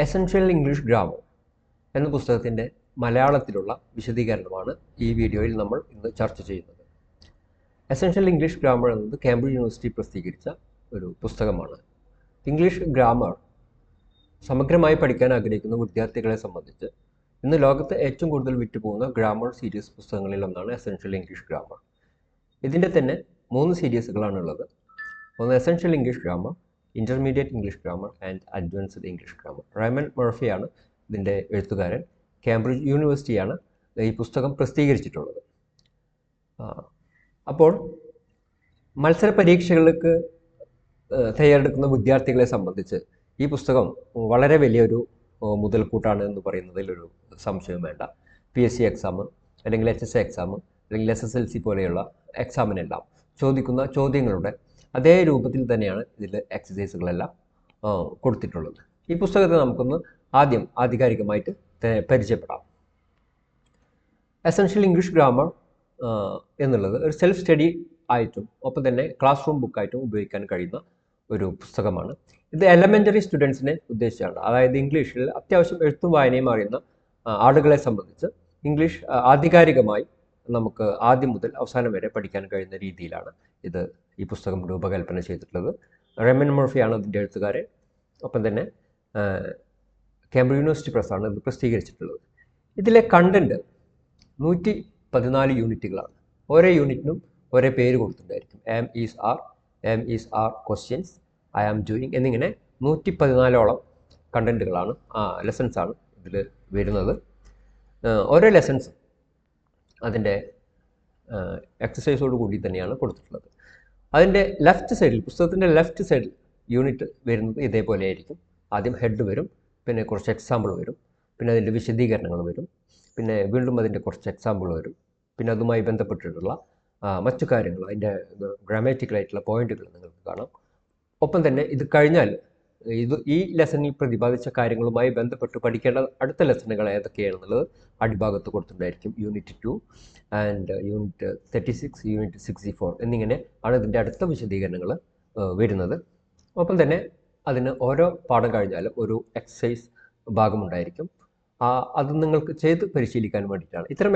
Essential English grammar എന്ന പുസ്തകത്തിൻ്റെ മലയാളത്തിലുള്ള വിശദീകരണമാണ് ഈ വീഡിയോയിൽ നമ്മൾ ഇന്ന് ചർച്ച ചെയ്യുന്നത്. എസൻഷ്യൽ ഇംഗ്ലീഷ് ഗ്രാമർ എന്നത് കേംബ്രിഡ്ജ് യൂണിവേഴ്സിറ്റി പ്രസിദ്ധീകരിച്ച ഒരു പുസ്തകമാണ്. ഇംഗ്ലീഷ് ഗ്രാമർ സമഗ്രമായി പഠിക്കാൻ ആഗ്രഹിക്കുന്ന വിദ്യാർത്ഥികളെ സംബന്ധിച്ച് ഇന്ന് ലോകത്ത് ഏറ്റവും കൂടുതൽ വിറ്റുപോകുന്ന ഗ്രാമർ സീരീസ് പുസ്തകങ്ങളിൽ ഒന്നാണ് എസൻഷ്യൽ ഇംഗ്ലീഷ് ഗ്രാമർ. ഇതിൻ്റെ തന്നെ 3 സീരീസുകളാണുള്ളത്. ഒന്ന് essential English grammar, intermediate English grammar and advanced English grammar. Raymond മർഫിയാണ് ഇതിൻ്റെ എഴുത്തുകാരൻ. കേംബ്രിഡ്ജ് യൂണിവേഴ്സിറ്റിയാണ് ഈ പുസ്തകം പ്രസിദ്ധീകരിച്ചിട്ടുള്ളത്. അപ്പോൾ മത്സര പരീക്ഷകൾക്ക് തയ്യാറെടുക്കുന്ന വിദ്യാർത്ഥികളെ സംബന്ധിച്ച് ഈ പുസ്തകം വളരെ വലിയൊരു മുതൽക്കൂട്ടാണ് എന്ന് പറയുന്നതിലൊരു സംശയം വേണ്ട. PSC എക്സാം അല്ലെങ്കിൽ HSC എക്സാം അല്ലെങ്കിൽ SSLC പോലെയുള്ള എക്സാമിനെല്ലാം ചോദിക്കുന്ന ചോദ്യങ്ങളുടെ അതേ രൂപത്തിൽ തന്നെയാണ് ഇതിൽ എക്സസൈസുകളെല്ലാം കൊടുത്തിട്ടുള്ളത്. ഈ പുസ്തകത്തെ നമുക്കൊന്ന് ആധികാരികമായിട്ട് പരിചയപ്പെടാം. എസൻഷ്യൽ ഇംഗ്ലീഷ് ഗ്രാമർ എന്നുള്ളത് ഒരു സെൽഫ് സ്റ്റഡി ആയിട്ടും ഒപ്പം തന്നെ ക്ലാസ് റൂം ബുക്കായിട്ടും ഉപയോഗിക്കാൻ കഴിയുന്ന ഒരു പുസ്തകമാണ്. ഇത് എലമെൻ്ററി സ്റ്റുഡൻസിനെ ഉദ്ദേശിച്ചാണ്. അതായത് ഇംഗ്ലീഷിൽ അത്യാവശ്യം എഴുത്തും വായനയും അറിയുന്ന ആളുകളെ സംബന്ധിച്ച് ഇംഗ്ലീഷ് ആധികാരികമായി നമുക്ക് ആദ്യം മുതൽ അവസാനം വരെ പഠിക്കാൻ കഴിയുന്ന രീതിയിലാണ് ഈ പുസ്തകം രൂപകൽപ്പന ചെയ്തിട്ടുള്ളത്. റൈമൻ മർഫിയാണ് ഇതിൻ്റെ എഴുത്തുകാരൻ. ഒപ്പം തന്നെ കേംബ്രിഡ്ജ് യൂണിവേഴ്സിറ്റി പ്രസ്സാണ് ഇത് പ്രസിദ്ധീകരിച്ചിട്ടുള്ളത്. ഇതിലെ കണ്ടൻറ്റ് 114 യൂണിറ്റുകളാണ്. ഓരോ യൂണിറ്റിനും ഒരേ പേര് കൊടുത്തിട്ടുണ്ടായിരിക്കും. Am is are questions, I am doing എന്നിങ്ങനെ 114ഓളം കണ്ടൻറ്റുകളാണ്, ലെസൺസാണ് ഇതിൽ വരുന്നത്. ഓരോ ലെസൺസും അതിൻ്റെ എക്സസൈസോട് കൂടി തന്നെയാണ് കൊടുത്തിട്ടുള്ളത്. അതിൻ്റെ ലെഫ്റ്റ് സൈഡിൽ, പുസ്തകത്തിൻ്റെ ലെഫ്റ്റ് സൈഡിൽ യൂണിറ്റ് വരുന്നത് ഇതേപോലെ ആയിരിക്കും. ആദ്യം ഹെഡ് വരും, പിന്നെ കുറച്ച് എക്സാമ്പിൾ വരും, പിന്നെ അതിൻ്റെ വിശദീകരണങ്ങൾ വരും, പിന്നെ വീണ്ടും അതിൻ്റെ കുറച്ച് എക്സാമ്പിൾ വരും, പിന്നെ അതുമായി ബന്ധപ്പെട്ടിട്ടുള്ള മറ്റു കാര്യങ്ങൾ, അതിൻ്റെ ഗ്രാമാറ്റിക്കലായിട്ടുള്ള പോയിന്റുകൾ നിങ്ങൾക്ക് കാണാം. ഒപ്പം തന്നെ ഇത് കഴിഞ്ഞാൽ ഈ ലെസണിൽ പ്രതിപാദിച്ച കാര്യങ്ങളുമായി ബന്ധപ്പെട്ട് പഠിക്കേണ്ട അടുത്ത ലെസണുകൾ ഏതൊക്കെയാണെന്നുള്ളത് അടിഭാഗത്ത് കൊടുത്തിട്ടുണ്ടായിരിക്കും. യൂണിറ്റ് 2 ആൻഡ് യൂണിറ്റ് 36, യൂണിറ്റ് 64 എന്നിങ്ങനെ ആണ് ഇതിൻ്റെ അടുത്ത വിശദീകരണങ്ങൾ വരുന്നത്. ഒപ്പം തന്നെ അതിന് ഓരോ പാഠം കഴിഞ്ഞാലും ഒരു എക്സസൈസ് ഭാഗമുണ്ടായിരിക്കും. അത് നിങ്ങൾക്ക് ചെയ്ത് പരിശീലിക്കാൻ വേണ്ടിയിട്ടാണ്. ഇത്തരം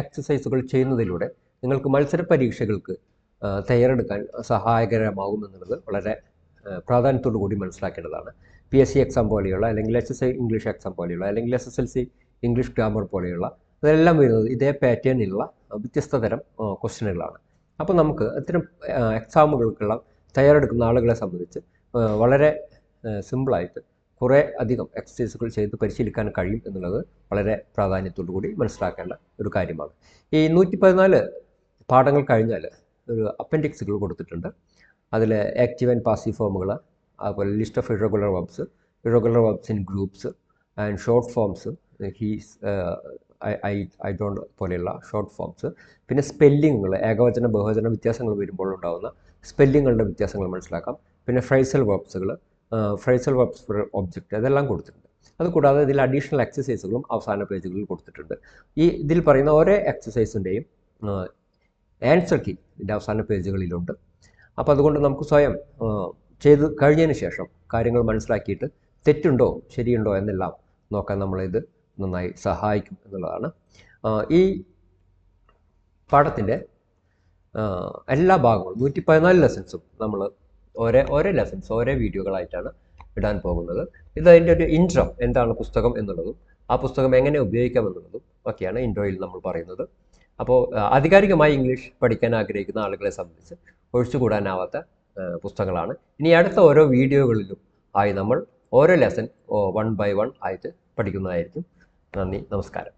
എക്സസൈസുകൾ ചെയ്യുന്നതിലൂടെ നിങ്ങൾക്ക് മത്സര പരീക്ഷകൾക്ക് തയ്യാറെടുക്കാൻ സഹായകരമാകുമെന്നുള്ളത് വളരെ പ്രാധാന്യത്തോടു കൂടി മനസ്സിലാക്കേണ്ടതാണ്. PSC എക്സാം പോലെയുള്ള അല്ലെങ്കിൽ HSC ഇംഗ്ലീഷ് എക്സാം പോലെയുള്ള അല്ലെങ്കിൽ SSLC ഇംഗ്ലീഷ് ഗ്രാമർ പോലെയുള്ള ഇതെല്ലാം വരുന്നത് ഇതേ പാറ്റേണിലുള്ള വ്യത്യസ്ത തരം ക്വസ്റ്റ്യനുകളാണ്. അപ്പോൾ നമുക്ക് ഇത്തരം എക്സാമുകൾക്കുള്ള തയ്യാറെടുക്കുന്ന ആളുകളെ സംബന്ധിച്ച് വളരെ സിമ്പിളായിട്ട് കുറേ അധികം എക്സസൈസുകൾ ചെയ്ത് പരിശീലിക്കാൻ കഴിയും എന്നുള്ളത് വളരെ പ്രാധാന്യത്തോടു കൂടി മനസ്സിലാക്കേണ്ട ഒരു കാര്യമാണ്. ഈ 114 പാഠങ്ങൾ കഴിഞ്ഞാൽ ഒരു അപ്പൻഡിക്സുകൾ കൊടുത്തിട്ടുണ്ട്. അതിൽ ആക്റ്റീവ് ആൻഡ് പാസീവ് ഫോമുകൾ, അതുപോലെ list of irregular verbs in groups and short forms, he's, I don't പോലെയുള്ള ഷോർട്ട് ഫോംസ്, പിന്നെ സ്പെല്ലിങ്ങുകൾ, ഏകവചന ബഹുവചന വ്യത്യാസങ്ങൾ വരുമ്പോൾ ഉണ്ടാകുന്ന സ്പെല്ലിങ്ങുകളുടെ വ്യത്യാസങ്ങൾ മനസ്സിലാക്കാം. പിന്നെ ഫ്രൈസൽ വെർബ്സ് ഫോർ ഒബ്ജക്റ്റ്, അതെല്ലാം കൊടുത്തിട്ടുണ്ട്. അതുകൂടാതെ ഇതിൽ അഡീഷണൽ എക്സസൈസുകളും അവസാന പേജുകളിൽ കൊടുത്തിട്ടുണ്ട്. ഇതിൽ പറയുന്ന ഓരോ എക്സസൈസിൻ്റെയും ആൻസർ കീ ഇതിൻ്റെ അവസാന പേജുകളിലുണ്ട്. അപ്പോൾ അതുകൊണ്ട് നമുക്ക് സ്വയം ചെയ്ത് കഴിഞ്ഞതിന് ശേഷം കാര്യങ്ങൾ മനസ്സിലാക്കിയിട്ട് തെറ്റുണ്ടോ ശരിയുണ്ടോ എന്നെല്ലാം നോക്കാൻ നമ്മളിത് നന്നായി സഹായിക്കും എന്നുള്ളതാണ്. ഈ പാഠത്തിൻ്റെ എല്ലാ ഭാഗങ്ങളും 114 ലെസൺസും നമ്മൾ ഓരോ ലെസൺസ് ഓരോ വീഡിയോകളായിട്ടാണ് ഇടാൻ പോകുന്നത്. അതിൻ്റെ ഒരു ഇൻട്രോ, എന്താണ് പുസ്തകം എന്നുള്ളതും ആ പുസ്തകം എങ്ങനെ ഉപയോഗിക്കാം എന്നുള്ളതും ഒക്കെയാണ് ഇൻട്രോയിൽ നമ്മൾ പറയുന്നത്. അപ്പോൾ ആധികാരികമായി ഇംഗ്ലീഷ് പഠിക്കാൻ ആഗ്രഹിക്കുന്ന ആളുകളെ സംബന്ധിച്ച് ഒഴിച്ചുകൂടാനാവാത്ത പുസ്തകങ്ങളാണ്. ഇനി അടുത്ത ഓരോ വീഡിയോകളിലും ആയി നമ്മൾ ഓരോ ലെസൺ 1 by 1 ആയിട്ട് പഠിക്കുന്നതായിരിക്കും. നന്ദി, നമസ്കാരം.